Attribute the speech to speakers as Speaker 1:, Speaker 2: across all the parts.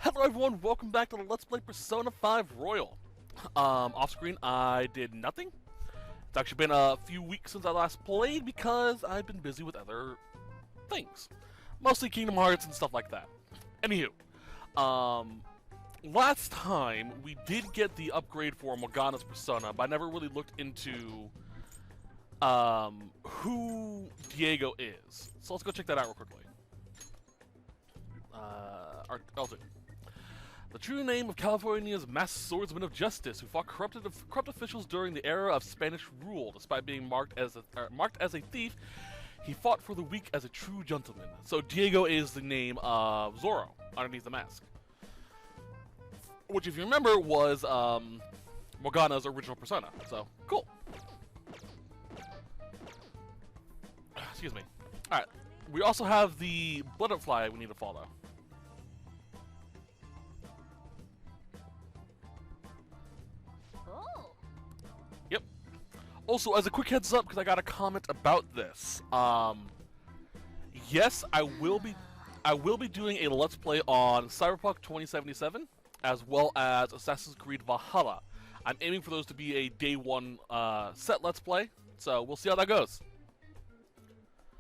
Speaker 1: Hello everyone, welcome back to the Let's Play Persona 5 Royal. Off screen I did nothing. It's actually been a few weeks since I last played because I've been busy with other things. Mostly Kingdom Hearts and stuff like that. Anywho, last time we did get the upgrade for Morgana's Persona, but I never really looked into who Diego is. So let's go check that out real quickly. The true name of California's masked swordsman of justice, who fought corrupt officials during the era of Spanish rule. Despite being marked as a thief, he fought for the weak as a true gentleman. So Diego is the name of Zoro underneath the mask, which, if you remember, was Morgana's original persona. So cool. Excuse me. All right. We also have the butterfly we need to follow. Yep. Also, as a quick heads up, because I got a comment about this. Yes, I will be doing a Let's Play on Cyberpunk 2077, as well as Assassin's Creed Valhalla. I'm aiming for those to be a day one set Let's Play, so we'll see how that goes.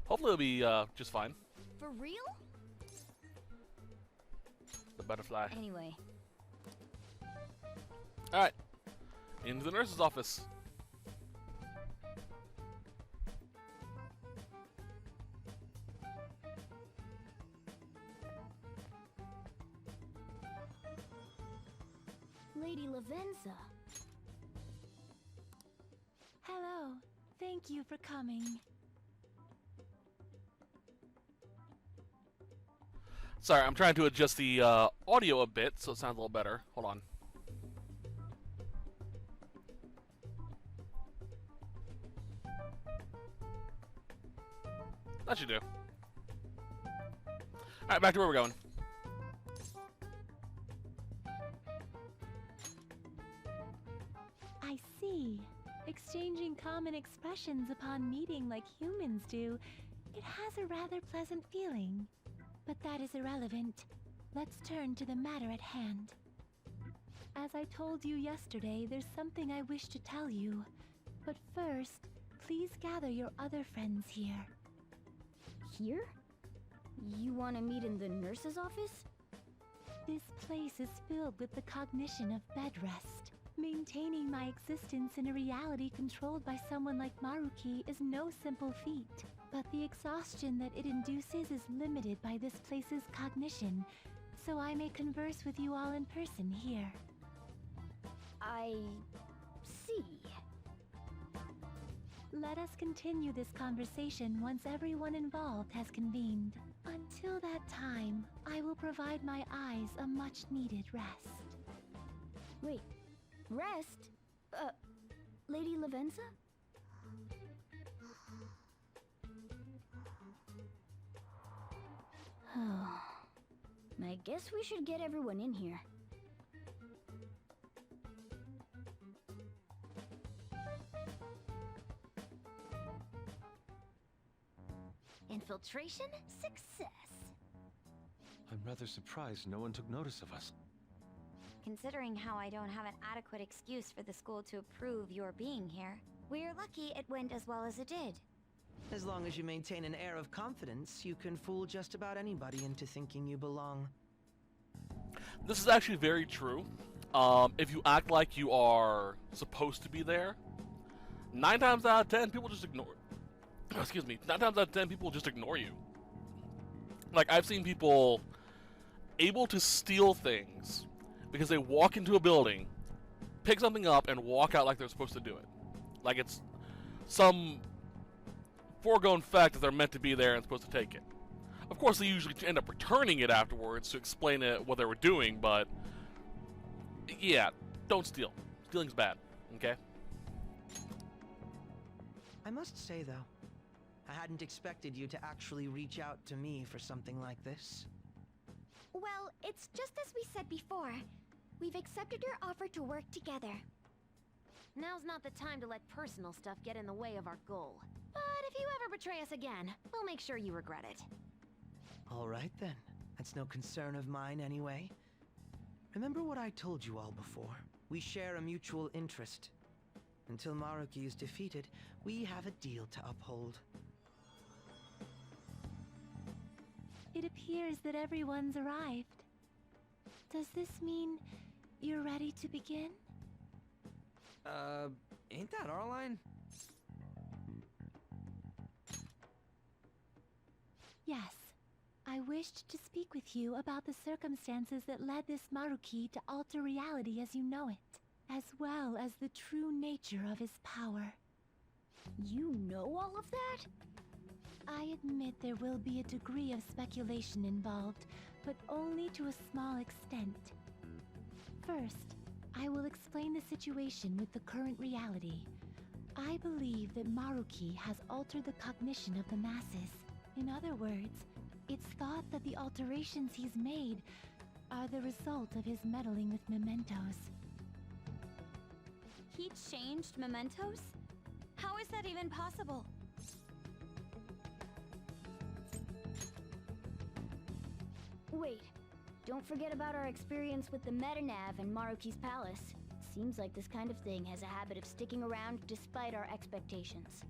Speaker 1: Hopefully it'll be just fine.
Speaker 2: For real?
Speaker 1: The butterfly.
Speaker 2: Anyway.
Speaker 1: Alright. Into the nurse's office.
Speaker 2: Lady Lavenza.
Speaker 3: Hello. Thank you for coming.
Speaker 1: Sorry, I'm trying to adjust the audio a bit so it sounds a little better. Hold on. That should do. Alright, back to where we're going.
Speaker 3: I see. Exchanging common expressions upon meeting like humans do, it has a rather pleasant feeling. But that is irrelevant. Let's turn to the matter at hand. As I told you yesterday, there's something I wish to tell you. But first, please gather your other friends here.
Speaker 2: Here? You want to meet in the nurse's office?
Speaker 3: This place is filled with the cognition of bed rest. Maintaining my existence in a reality controlled by someone like Maruki is no simple feat. But the exhaustion that it induces is limited by this place's cognition, so I may converse with you all in person here.
Speaker 2: I see.
Speaker 3: Let us continue this conversation once everyone involved has convened. Until that time, I will provide my eyes a much-needed rest.
Speaker 2: Wait, rest? Lady Lavenza? I guess we should get everyone in here. Infiltration success.
Speaker 4: I'm rather surprised no one took notice of us.
Speaker 5: Considering how I don't have an adequate excuse for the school to approve your being here, we're lucky it went as well as it did.
Speaker 6: As long as you maintain an air of confidence, you can fool just about anybody into thinking you belong.
Speaker 1: This is actually very true. If you act like you are supposed to be there, 9 times out of 10 people just ignore. Excuse me. 9 times out of 10 people just ignore you. Like, I've seen people able to steal things because they walk into a building, pick something up, and walk out like they're supposed to do it. Like it's some foregone fact that they're meant to be there and supposed to take it. Of course, they usually end up returning it afterwards to explain what they were doing, but yeah, don't steal. Stealing's bad, okay?
Speaker 6: I must say, though, I hadn't expected you to actually reach out to me for something like this.
Speaker 5: Well, it's just as we said before. We've accepted your offer to work together.
Speaker 2: Now's not the time to let personal stuff get in the way of our goal. But if you ever betray us again, we'll make sure you regret it.
Speaker 6: All right, then. That's no concern of mine, anyway. Remember what I told you all before? We share a mutual interest. Until Maruki is defeated, we have a deal to uphold.
Speaker 3: It appears that everyone's arrived. Does this mean you're ready to begin?
Speaker 7: Ain't that our line?
Speaker 3: Yes. I wished to speak with you about the circumstances that led this Maruki to alter reality as you know it, as well as the true nature of his power.
Speaker 2: You know all of that?
Speaker 3: I admit there will be a degree of speculation involved, but only to a small extent. First, I will explain the situation with the current reality. I believe that Maruki has altered the cognition of the masses. In other words, it's thought that the alterations he's made are the result of his meddling with mementos.
Speaker 5: He changed mementos? How is that even possible?
Speaker 2: Wait, don't forget about our experience with the Metanav and Maruki's palace. Seems like this kind of thing has a habit of sticking around despite our expectations.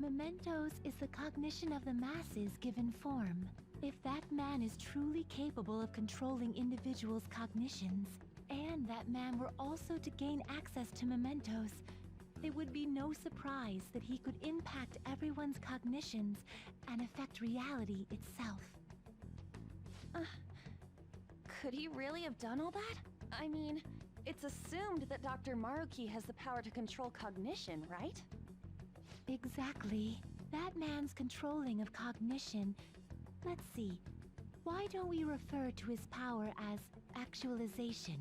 Speaker 3: Mementos is the cognition of the masses given form. If that man is truly capable of controlling individuals' cognitions, and that man were also to gain access to mementos, it would be no surprise that he could impact everyone's cognitions and affect reality itself.
Speaker 8: Could he really have done all that? I mean, it's assumed that Dr. Maruki has the power to control cognition, right?
Speaker 3: Exactly. That man's controlling of cognition. Let's see. Why don't we refer to his power as actualization?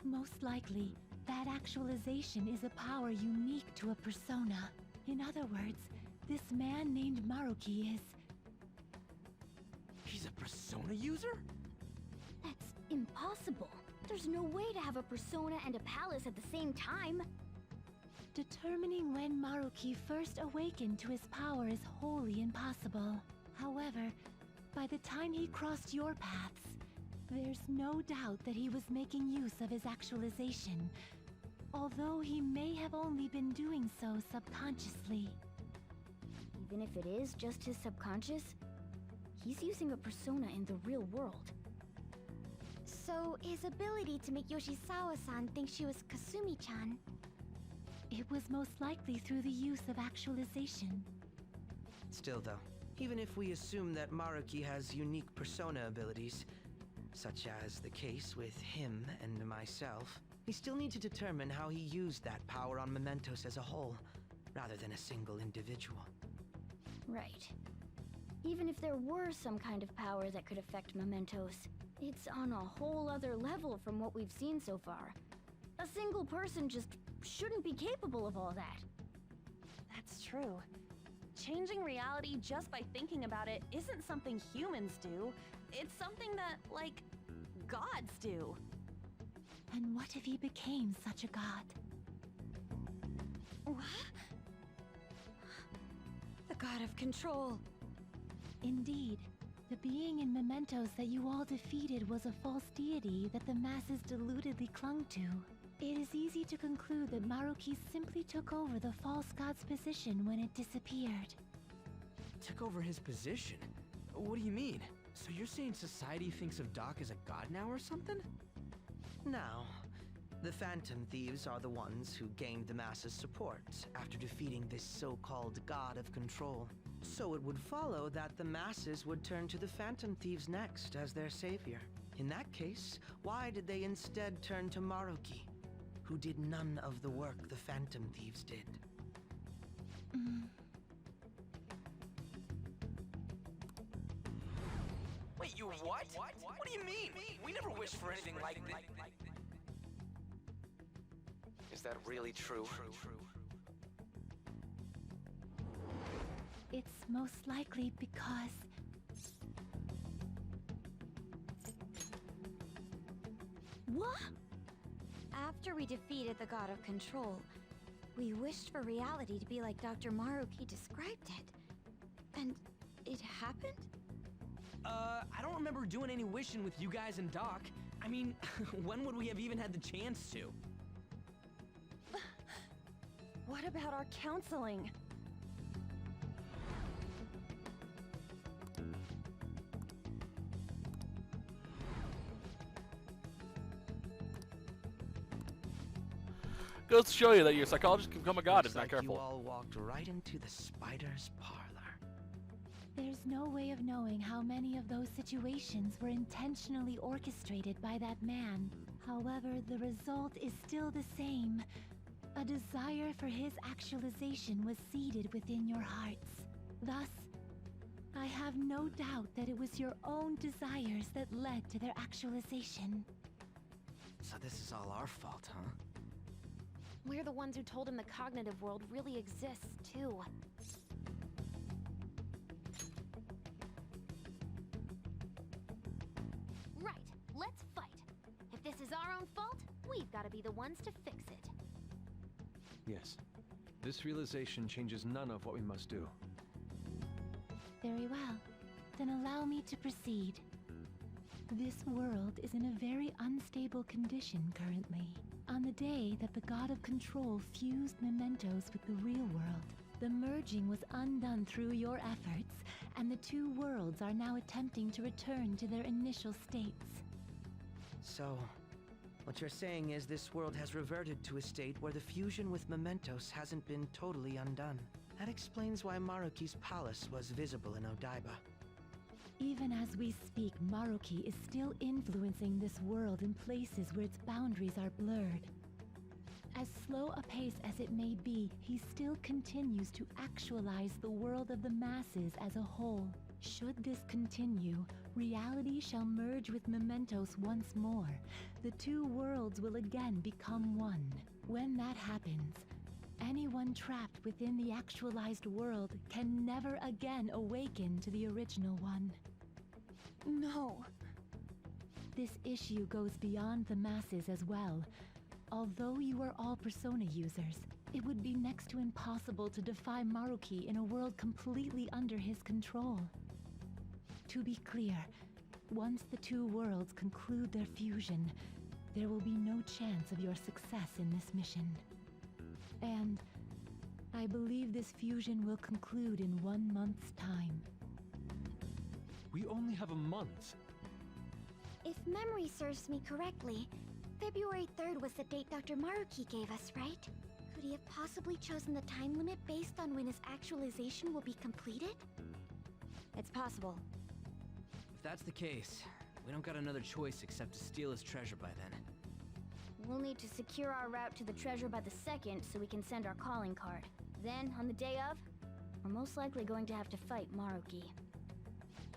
Speaker 3: Most likely, that actualization is a power unique to a persona. In other words, this man named Maruki is...
Speaker 7: He's a persona user?
Speaker 2: That's impossible. There's no way to have a persona and a palace at the same time.
Speaker 3: Determining when Maruki first awakened to his power is wholly impossible. However, by the time he crossed your paths, there's no doubt that he was making use of his actualization, although he may have only been doing so subconsciously.
Speaker 2: Even if it is just his subconscious, he's using a persona in the real world.
Speaker 5: So, his ability to make Yoshizawa-san think she was Kasumi-chan.
Speaker 3: It was most likely through the use of actualization.
Speaker 6: Still though, even if we assume that Maruki has unique persona abilities, such as the case with him and myself, we still need to determine how he used that power on mementos as a whole, rather than a single individual.
Speaker 2: Right. Even if there were some kind of power that could affect mementos, it's on a whole other level from what we've seen so far. A single person just shouldn't be capable of all that.
Speaker 8: That's true. Changing reality just by thinking about it isn't something humans do. It's something that, like, gods do.
Speaker 3: And what if he became such a god?
Speaker 8: What? The god of control.
Speaker 3: Indeed, the being in mementos that you all defeated was a false deity that the masses deludedly clung to. It is easy to conclude that Maruki simply took over the false god's position when it disappeared.
Speaker 7: Took over his position? What do you mean? So you're saying society thinks of Doc as a god now or something?
Speaker 6: Now, the Phantom Thieves are the ones who gained the masses' support after defeating this so-called god of control. So it would follow that the masses would turn to the Phantom Thieves next as their savior. In that case, why did they instead turn to Maruki, who did none of the work the Phantom Thieves did?
Speaker 7: Wait, you what? What do you mean? We never wished for anything like this.
Speaker 4: Is that really true?
Speaker 3: It's most likely because...
Speaker 5: What? After we defeated the god of control, we wished for reality to be like Dr. Maruki described it. And it happened?
Speaker 7: I don't remember doing any wishing with you guys and Doc. I mean, when would we have even had the chance to?
Speaker 8: What about our counseling?
Speaker 1: Goes to show you that your psychologist can become a god if
Speaker 6: Looks
Speaker 1: not
Speaker 6: like
Speaker 1: careful.
Speaker 6: you all walked right into the spider's parlor.
Speaker 3: There's no way of knowing how many of those situations were intentionally orchestrated by that man. However, the result is still the same. A desire for his actualization was seeded within your hearts. Thus, I have no doubt that it was your own desires that led to their actualization.
Speaker 7: So this is all our fault, huh?
Speaker 8: We're the ones who told him the cognitive world really exists, too. Right, let's fight. If this is our own fault, we've got to be the ones to fix it.
Speaker 4: Yes. This realization changes none of what we must do.
Speaker 3: Very well. Then allow me to proceed. This world is in a very unstable condition currently. On the day that the God of Control fused mementos with the real world, the merging was undone through your efforts, and the two worlds are now attempting to return to their initial states.
Speaker 6: So, what you're saying is this world has reverted to a state where the fusion with mementos hasn't been totally undone. That explains why Maruki's palace was visible in Odaiba.
Speaker 3: Even as we speak, Maruki is still influencing this world in places where its boundaries are blurred. As slow a pace as it may be, he still continues to actualize the world of the masses as a whole. Should this continue, reality shall merge with mementos once more. The two worlds will again become one. When that happens, anyone trapped within the actualized world can never again awaken to the original one.
Speaker 8: No.
Speaker 3: This issue goes beyond the masses as well. Although you are all Persona users, it would be next to impossible to defy Maruki in a world completely under his control. To be clear, once the two worlds conclude their fusion, there will be no chance of your success in this mission. And I believe this fusion will conclude in 1 month's time.
Speaker 4: We only have a month.
Speaker 2: If memory serves me correctly, February 3rd was the date Dr. Maruki gave us, right? Could he have possibly chosen the time limit based on when his actualization will be completed?
Speaker 8: It's possible.
Speaker 7: If that's the case, we don't got another choice except to steal his treasure by then.
Speaker 2: We'll need to secure our route to the treasure by the 2nd so we can send our calling card. Then, on the day of, we're most likely going to have to fight Maruki.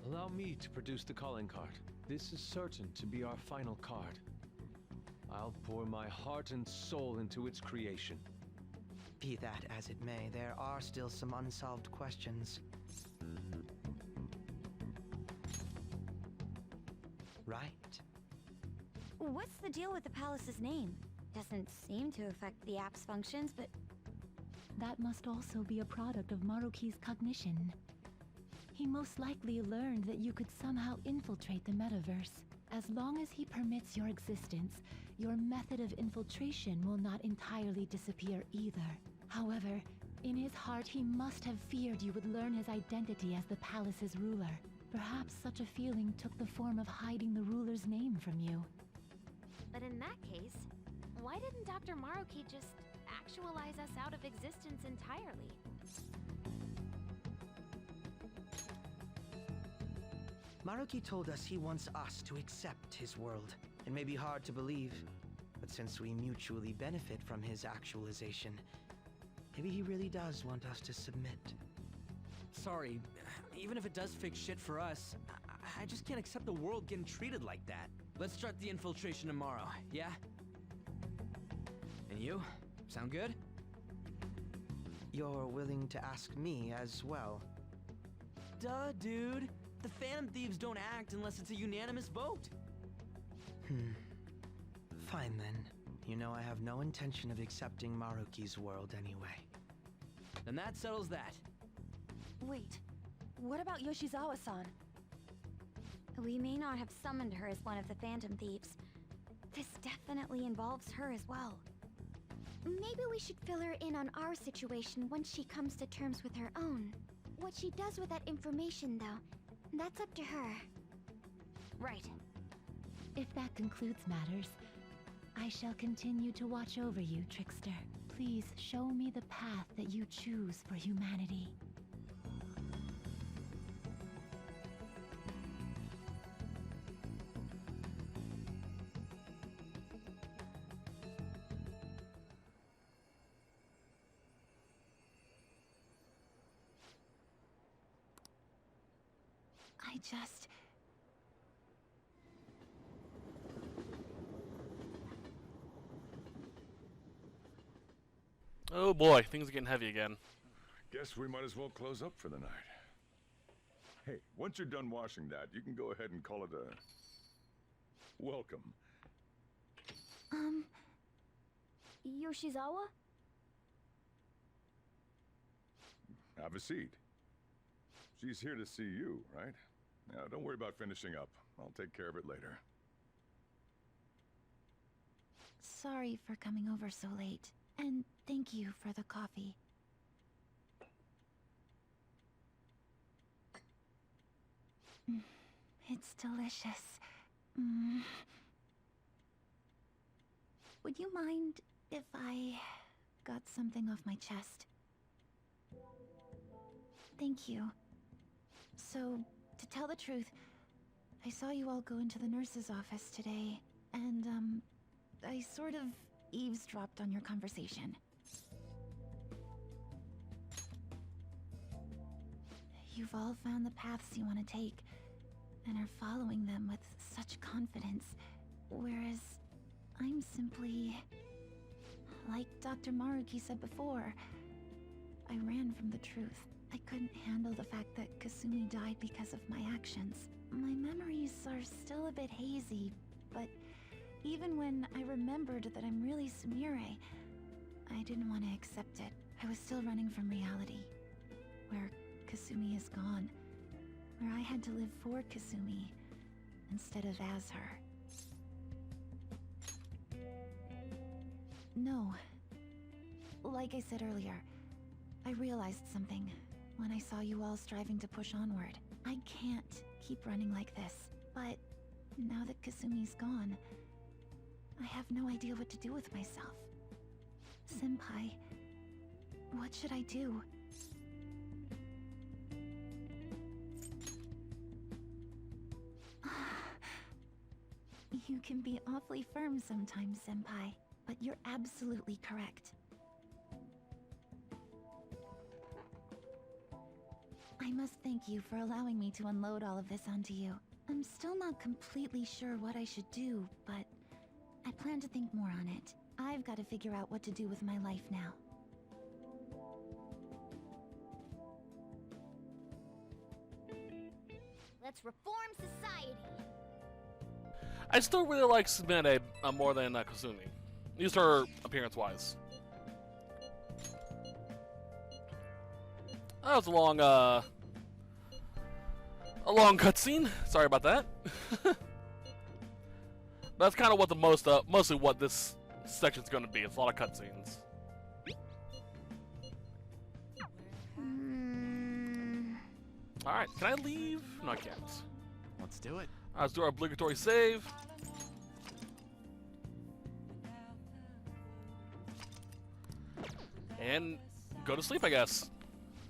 Speaker 4: Allow me to produce the calling card. This is certain to be our final card. I'll pour my heart and soul into its creation.
Speaker 6: Be that as it may, there are still some unsolved questions. Right.
Speaker 5: What's the deal with the palace's name? Doesn't seem to affect the app's functions, but
Speaker 3: That must also be a product of Maruki's cognition. He most likely learned that you could somehow infiltrate the metaverse. As long as he permits your existence, your method of infiltration will not entirely disappear either. However, in his heart he must have feared you would learn his identity as the palace's ruler. Perhaps such a feeling took the form of hiding the ruler's name from you.
Speaker 8: But in that case, why didn't Dr. Maruki just actualize us out of existence entirely?
Speaker 6: Maruki told us he wants us to accept his world. It may be hard to believe, but since we mutually benefit from his actualization, maybe he really does want us to submit.
Speaker 7: Sorry, even if it does fix shit for us, I just can't accept the world getting treated like that. Let's start the infiltration tomorrow, yeah? And you? Sound good?
Speaker 6: You're willing to ask me as well.
Speaker 7: Duh, dude. The Phantom Thieves don't act unless it's a unanimous vote.
Speaker 6: Fine then. You know I have no intention of accepting Maruki's world anyway.
Speaker 7: Then that settles that.
Speaker 8: Wait, what about Yoshizawa-san?
Speaker 5: We may not have summoned her as one of the Phantom Thieves. This definitely involves her as well.
Speaker 2: Maybe we should fill her in on our situation once she comes to terms with her own. What she does with that information, though, that's up to her.
Speaker 5: Right.
Speaker 3: If that concludes matters, I shall continue to watch over you, Trickster. Please show me the path that you choose for humanity. I just...
Speaker 1: Oh boy, things are getting heavy again.
Speaker 9: Guess we might as well close up for the night. Hey, once you're done washing that, you can go ahead and call it a... welcome.
Speaker 2: Yoshizawa?
Speaker 9: Have a seat. She's here to see you, right? Now, don't worry about finishing up. I'll take care of it later.
Speaker 3: Sorry for coming over so late. And thank you for the coffee. It's delicious. Would you mind if I got something off my chest? Thank you. So, to tell the truth, I saw you all go into the nurse's office today, and, I sort of eavesdropped on your conversation. You've all found the paths you want to take, and are following them with such confidence, whereas I'm simply... like Dr. Maruki said before, I ran from the truth. I couldn't handle the fact that Kasumi died because of my actions. My memories are still a bit hazy, but even when I remembered that I'm really Sumire, I didn't want to accept it. I was still running from reality, where Kasumi is gone, where I had to live for Kasumi instead of as her. No. Like I said earlier, I realized something when I saw you all striving to push onward. I can't keep running like this, but now that Kasumi's gone, I have no idea what to do with myself. Senpai, what should I do? You can be awfully firm sometimes, Senpai, but you're absolutely correct. I must thank you for allowing me to unload all of this onto you. I'm still not completely sure what I should do, but I plan to think more on it. I've got to figure out what to do with my life now.
Speaker 2: Let's reform society.
Speaker 1: I still really like Sumire more than Kasumi. At least her appearance-wise. That was a long cutscene. Sorry about that. That's kind of what the mostly what this section's going to be. It's a lot of cutscenes. All right, can I leave? No, I can't.
Speaker 7: Let's do it.
Speaker 1: All right, let's do our obligatory save. And go to sleep, I guess.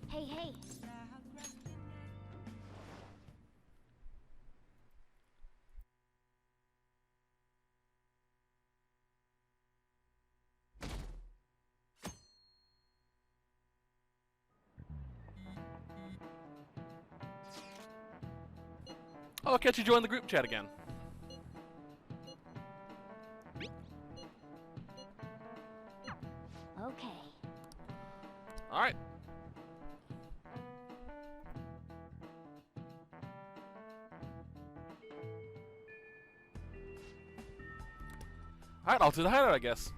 Speaker 2: Hey, hey.
Speaker 1: Oh, I'll catch you join the group chat again.
Speaker 2: Okay.
Speaker 1: All right. All right, I'll do the hideout, I guess.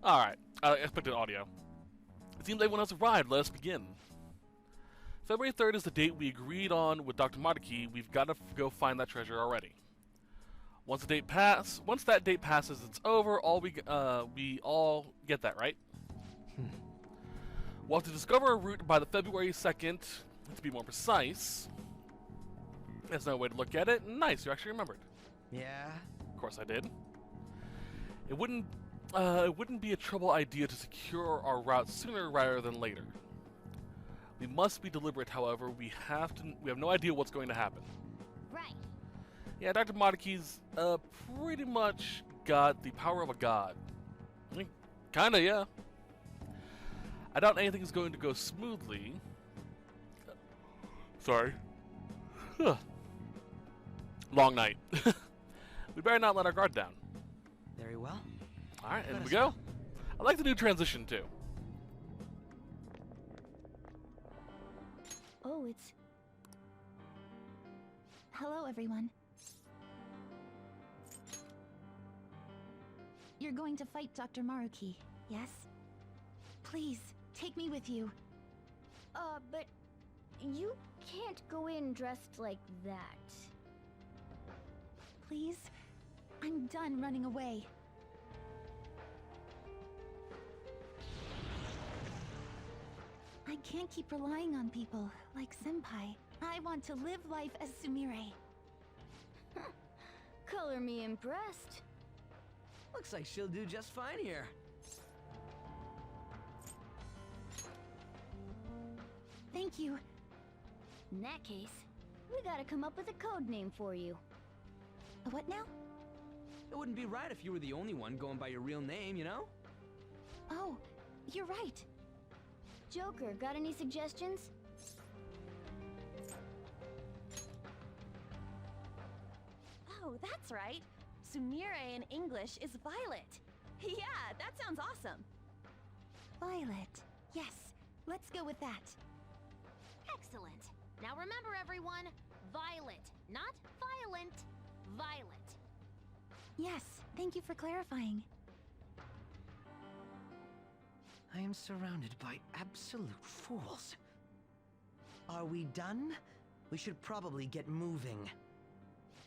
Speaker 1: All right, expected audio. It seems everyone has arrived. Let us begin. February 3rd is the date we agreed on with Dr. Maruki. We've got to go find that treasure already. Once that date passes, it's over. We all get that, right? We'll have to discover a route by the February 2nd, to be more precise. There's no way to look at it. Nice, you actually remembered.
Speaker 6: Yeah?
Speaker 1: Of course I did. It wouldn't be a trouble idea to secure our route sooner rather than later. We must be deliberate, however. We have no idea what's going to happen.
Speaker 2: Right.
Speaker 1: Yeah, Dr. Maruki's pretty much got the power of a god. I mean, kinda, yeah. I doubt anything's going to go smoothly. Sorry. Long night. We better not let our guard down.
Speaker 6: Very well.
Speaker 1: Alright, and we go. I like the new transition, too.
Speaker 3: Oh, it's... Hello, everyone. You're going to fight Dr. Maruki, yes? Please, take me with you.
Speaker 2: But you can't go in dressed like that.
Speaker 3: Please? I'm done running away. I can't keep relying on people like Senpai. I want to live life as Sumire.
Speaker 2: Color me impressed.
Speaker 7: Looks like she'll do just fine here.
Speaker 3: Thank you.
Speaker 2: In that case, we gotta come up with a code name for you.
Speaker 3: What now?
Speaker 7: It wouldn't be right if you were the only one going by your real name, you know?
Speaker 3: Oh, you're right.
Speaker 2: Joker, got any suggestions?
Speaker 8: Oh, that's right. Sumire in English is Violet. Yeah, that sounds awesome.
Speaker 3: Violet. Yes, let's go with that.
Speaker 10: Excellent. Now remember, everyone, Violet, not violent. Violet.
Speaker 3: Yes, thank you for clarifying.
Speaker 6: I am surrounded by absolute fools. Are we done? We should probably get moving.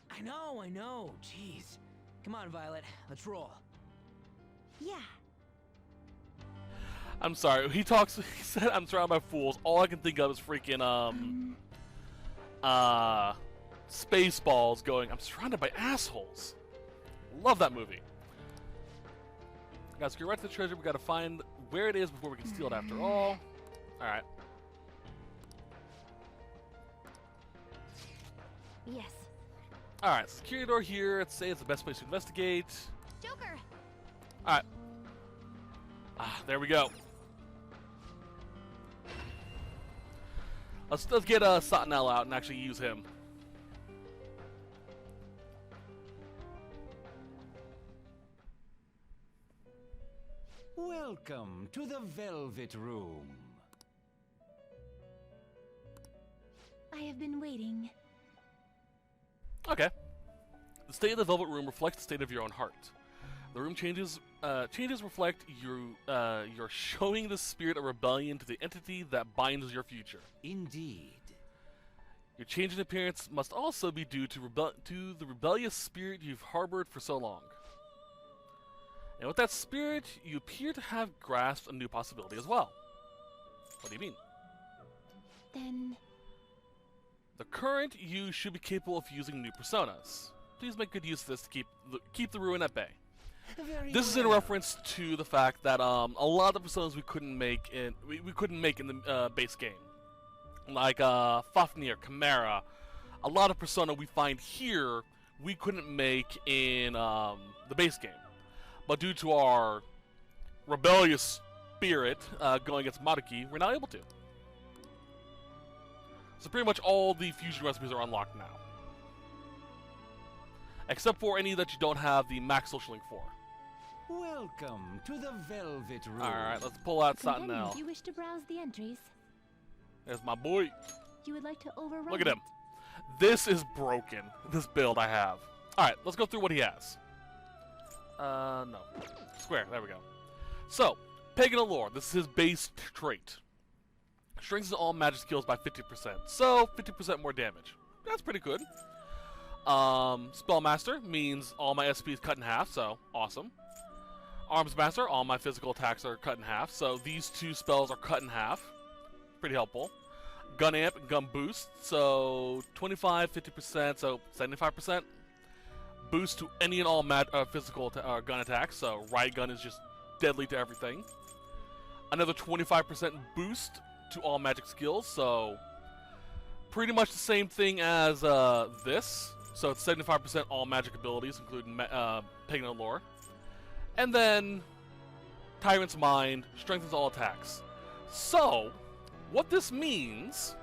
Speaker 7: I know. Jeez. Come on, Violet. Let's roll.
Speaker 3: Yeah.
Speaker 1: I'm sorry. He said I'm surrounded by fools. All I can think of is freaking Spaceballs going, I'm surrounded by assholes. Love that movie. Guys, get right to the treasure. We gotta find where it is before we can steal it after all. Alright.
Speaker 2: Yes.
Speaker 1: Alright, security door here. Let's say it's the best place to investigate.
Speaker 10: Joker.
Speaker 1: Alright. There we go. Let's get Satnel out and actually use him.
Speaker 11: Welcome to the Velvet Room.
Speaker 3: I have been waiting.
Speaker 1: Okay. The state of the Velvet Room reflects the state of your own heart. The room changes reflect you're showing the spirit of rebellion to the entity that binds your future.
Speaker 11: Indeed.
Speaker 1: Your change in appearance must also be due to the rebellious spirit you've harbored for so long. And with that spirit, you appear to have grasped a new possibility as well. What do you mean?
Speaker 3: Then...
Speaker 1: The current you should be capable of using new personas. Please make good use of this to keep the ruin at bay. This is in reference to the fact that a lot of the personas we couldn't make in the base game, like Fafnir, Chimera. A lot of persona we find here we couldn't make in the base game, but due to our rebellious spirit going against Maruki, we're now able to. So pretty much all the fusion recipes are unlocked now, except for any that you don't have the max social link for.
Speaker 11: Welcome to the Velvet Room.
Speaker 1: Alright, let's pull out Satnel.
Speaker 3: You wish to browse the entries?
Speaker 1: There's my boy.
Speaker 3: You would like to overrun
Speaker 1: Look at him. This is broken, this build I have. Alright, let's go through what he has. No. Square, there we go. So, Pagan Allure. This is his base trait. Strengthens all magic skills by 50%. So, 50% more damage. That's pretty good. Spellmaster means all my SP is cut in half, so awesome. Arms Master, all my physical attacks are cut in half, so these two spells are cut in half. Pretty helpful. Gun Amp and Gun Boost, so 25, 50%, so 75%. Boost to any and all physical gun attacks, so Riot Gun is just deadly to everything. Another 25% boost to all magic skills, so pretty much the same thing as this. So it's 75% all magic abilities, including Pagan Allure. And then Tyrant's Mind strengthens all attacks. So, what this means,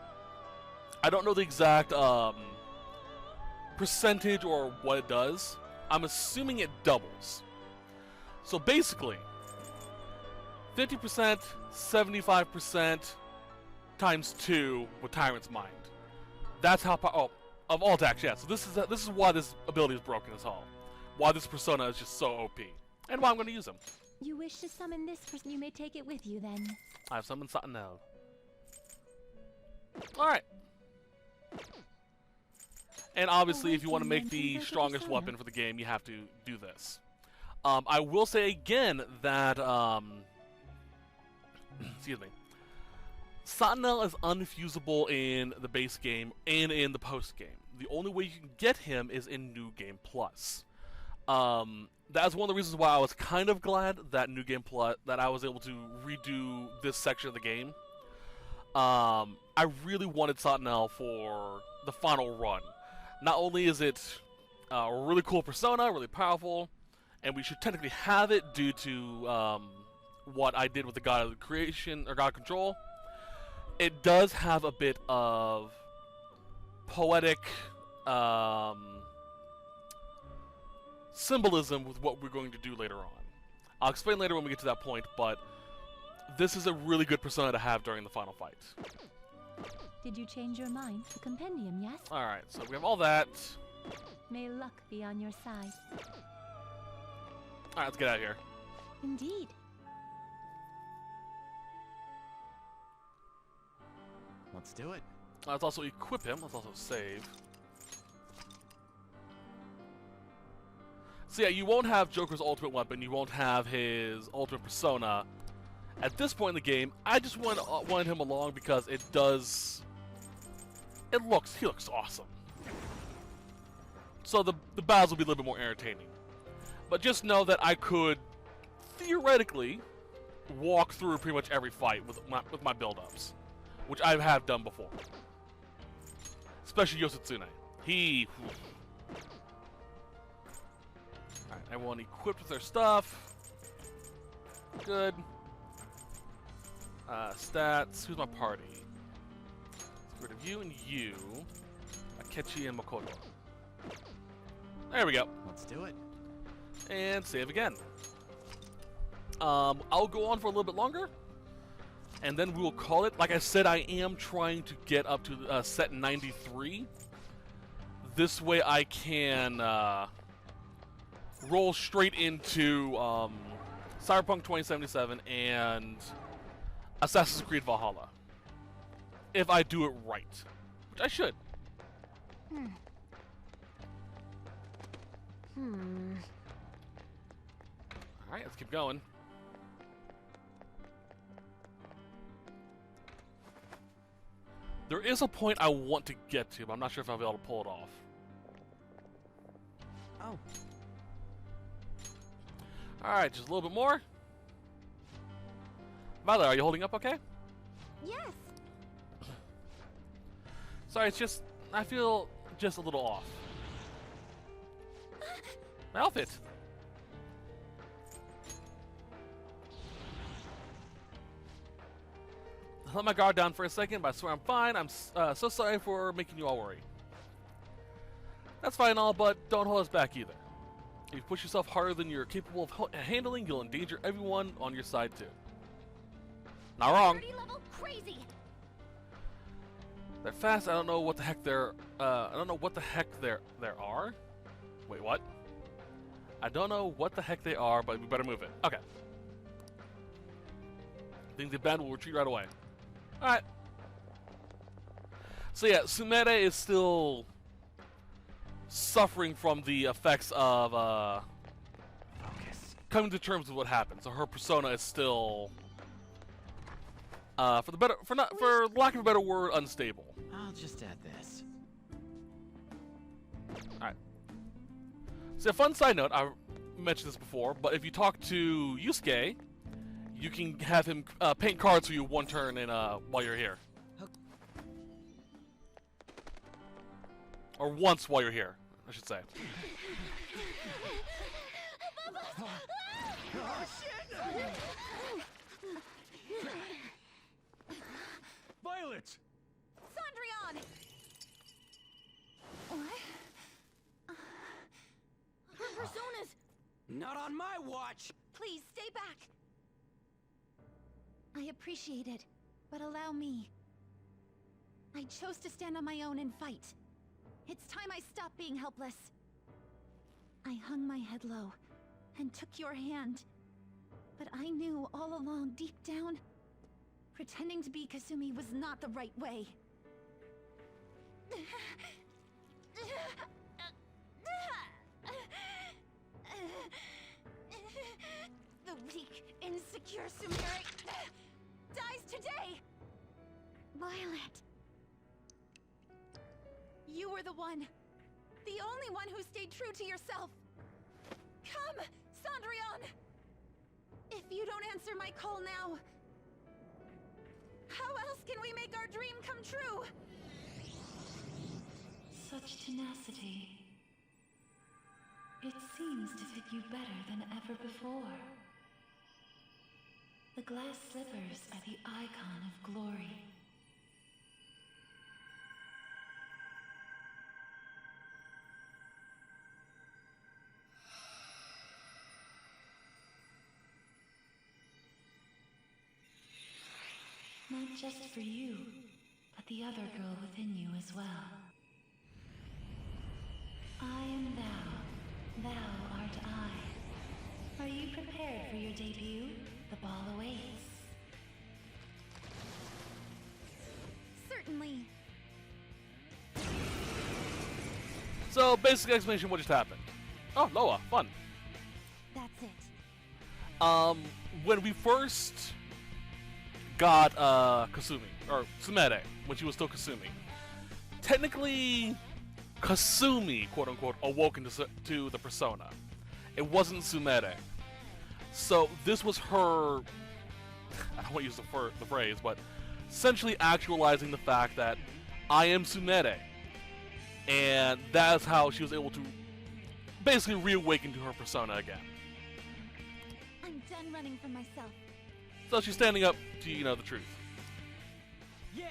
Speaker 1: I don't know the exact percentage or what it does. I'm assuming it doubles. So basically, 50%, 75% times 2 with Tyrant's Mind. That's how of all attacks, yeah. So this is why this ability is broken as hell. Why this persona is just so OP. And why I'm going to use him.
Speaker 3: You wish to summon this person, you may take it with you then.
Speaker 1: I've summoned Satanel. Alright. And obviously, if you want to make the strongest weapon for the game, you have to do this. I will say again that, excuse me, Satanel is unfusable in the base game and in the post game. The only way you can get him is in New Game Plus. That's one of the reasons why I was kind of glad that New Game Plus, that I was able to redo this section of the game. I really wanted Satanel for the final run. Not only is it a really cool persona, really powerful, and we should technically have it due to what I did with the God of Creation, or God of Control, it does have a bit of poetic symbolism with what we're going to do later on. I'll explain later when we get to that point, but this is a really good persona to have during the final fight.
Speaker 3: Did you change your mind? The compendium, yes?
Speaker 1: Alright, so we have all that.
Speaker 3: May luck be on your side.
Speaker 1: Alright, let's get out of here.
Speaker 3: Indeed.
Speaker 7: Let's do it.
Speaker 1: Let's also equip him. Let's also save. So yeah, you won't have Joker's ultimate weapon. You won't have his ultimate persona. At this point in the game, I just wanted him along because it does... he looks awesome. So the battles will be a little bit more entertaining. But just know that I could, theoretically, walk through pretty much every fight with my build-ups. Which I have done before. Especially Yoshitsune. Alright, everyone equipped with their stuff. Good. Stats. Who's my party? Let's get rid of you and you. Akechi and Makoto. There we go.
Speaker 7: Let's do it.
Speaker 1: And save again. I'll go on for a little bit longer. And then we will call it. Like I said, I am trying to get up to set 93. This way I can roll straight into Cyberpunk 2077 and Assassin's Creed Valhalla. If I do it right. Which I should. Alright, let's keep going. There is a point I want to get to, but I'm not sure if I'll be able to pull it off.
Speaker 6: Oh.
Speaker 1: Alright, just a little bit more. Violet, are you holding up okay?
Speaker 5: Yes.
Speaker 1: Sorry, it's just... I feel just a little off. My outfit. I let my guard down for a second, but I swear I'm fine. I'm so sorry for making you all worry. That's fine and all, but don't hold us back either. If you push yourself harder than you're capable of handling, you'll endanger everyone on your side too. Not wrong.
Speaker 10: Level crazy.
Speaker 1: They're fast. I don't know what the heck they're. I don't know what the heck there are. Wait, what? I don't know what the heck they are, but we better move it. Okay. Think the band will retreat right away. Alright. So yeah, Sumire is still suffering from the effects of coming to terms with what happened. So her persona is still for lack of a better word, unstable.
Speaker 11: I'll just add this.
Speaker 1: Alright. So a fun side note, I mentioned this before, but if you talk to Yusuke, you can have him paint cards for you one turn in while you're here. Or once while you're here, I should say.
Speaker 4: Violet!
Speaker 8: Cendrillon! What?
Speaker 2: Her personas!
Speaker 7: Not on my watch!
Speaker 8: Please, stay back!
Speaker 3: I appreciate it, but allow me. I chose to stand on my own and fight. It's time I stopped being helpless. I hung my head low and took your hand. But I knew all along, deep down, pretending to be Kasumi was not the right way.
Speaker 8: The weak, insecure Sumire dies today!
Speaker 3: Violet! You were the one. The only one who stayed true to yourself. Come, Cendrillon! If you don't answer my call now, how else can we make our dream come true?
Speaker 12: Such tenacity. It seems to fit you better than ever before. The glass slippers are the icon of glory. Not just for you, but the other girl within you as well. I am thou, thou art I. Are you prepared for your debut? The ball awaits.
Speaker 3: Certainly.
Speaker 1: So, basic explanation of what just happened. Oh, Loa, fun.
Speaker 3: That's it.
Speaker 1: When we first got Kasumi, or Sumire, when she was still Kasumi, technically Kasumi, quote unquote, awoke to the persona. It wasn't Sumire. So this was her, I don't want to use the phrase, but essentially actualizing the fact that I am Sumire. And that's how she was able to basically reawaken to her persona again.
Speaker 3: I'm done running from myself.
Speaker 1: So she's standing up to, the truth.
Speaker 7: Yeah,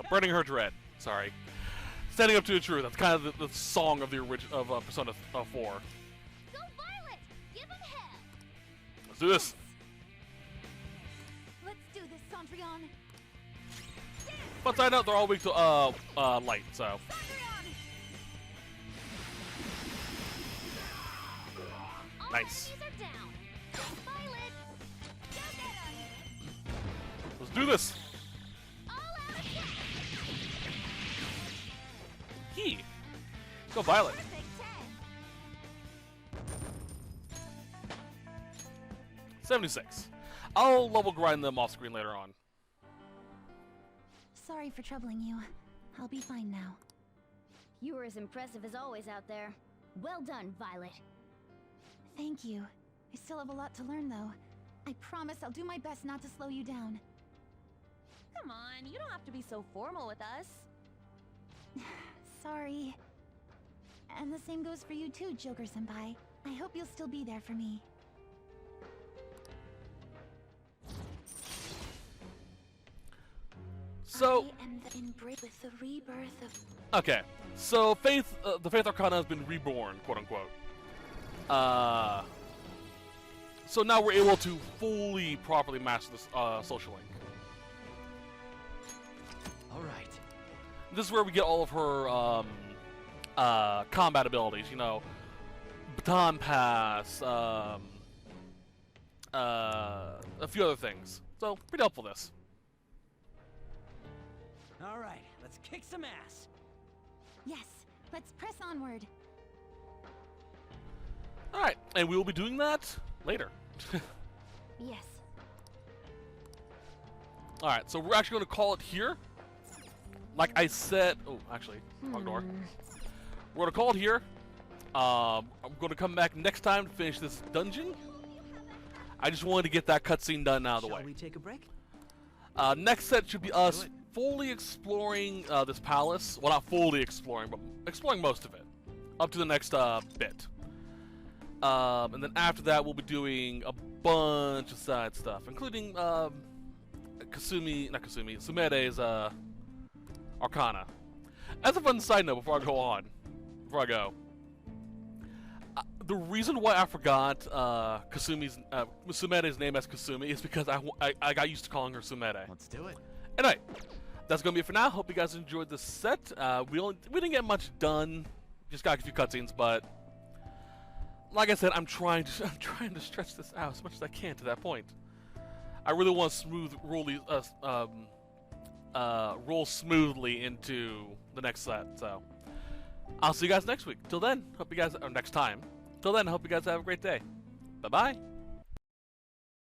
Speaker 1: burning her dread. Sorry. Standing up to the truth. That's kind of the song of the Persona 4.
Speaker 10: Go Violet! Give him hell!
Speaker 1: Let's do this.
Speaker 3: Let's do this, Cendrillon.
Speaker 1: But side note, they're all weak to light, so.
Speaker 10: All
Speaker 1: Nice.
Speaker 10: enemies are down. Go Violet! Go get 'em!
Speaker 1: Let's do this.
Speaker 10: All out attack!
Speaker 1: He. Go Violet.
Speaker 10: Perfect 10.
Speaker 1: 76. I'll level grind them off screen later on.
Speaker 3: Sorry for troubling you. I'll be fine now.
Speaker 2: You were as impressive as always out there. Well done, Violet.
Speaker 3: Thank you. I still have a lot to learn, though. I promise I'll do my best not to slow you down.
Speaker 8: Come on, you don't have to be so formal with us.
Speaker 3: Sorry. And the same goes for you too, Joker-senpai. I hope you'll still be there for me.
Speaker 1: So.
Speaker 12: I am the embrace with the rebirth of.
Speaker 1: Okay. So Faith, the Faith Arcana has been reborn, quote unquote. So now we're able to fully, properly master this social link.
Speaker 7: All right.
Speaker 1: This is where we get all of her combat abilities. Baton Pass, a few other things. So, pretty helpful, this.
Speaker 7: All right, let's kick some ass.
Speaker 3: Yes, let's press onward.
Speaker 1: Alright, and we will be doing that later.
Speaker 2: Yes.
Speaker 1: Alright, so we're actually going to call it here. Like I said... Oh, actually, wrong door. We're going to call it here. I'm going to come back next time to finish this dungeon. I just wanted to get that cutscene done out of the way.
Speaker 6: Shall we take a break?
Speaker 1: Next set should be us fully exploring this palace. Well, not fully exploring, but exploring most of it. Up to the next bit. And then after that, we'll be doing a bunch of side stuff, including Sumede's Arcana. As a fun side note, before I go, the reason why I forgot Sumede's name as Kasumi is because I got used to calling her Sumede.
Speaker 7: Let's do it.
Speaker 1: Anyway, that's gonna be it for now. Hope you guys enjoyed this set. We didn't get much done, just got a few cutscenes, but like I said, I'm trying to stretch this out as much as I can to that point. I really want to roll smoothly into the next set. So I'll see you guys next week. Till then, hope you guys next time. Till then, I hope you guys have a great day. Bye bye.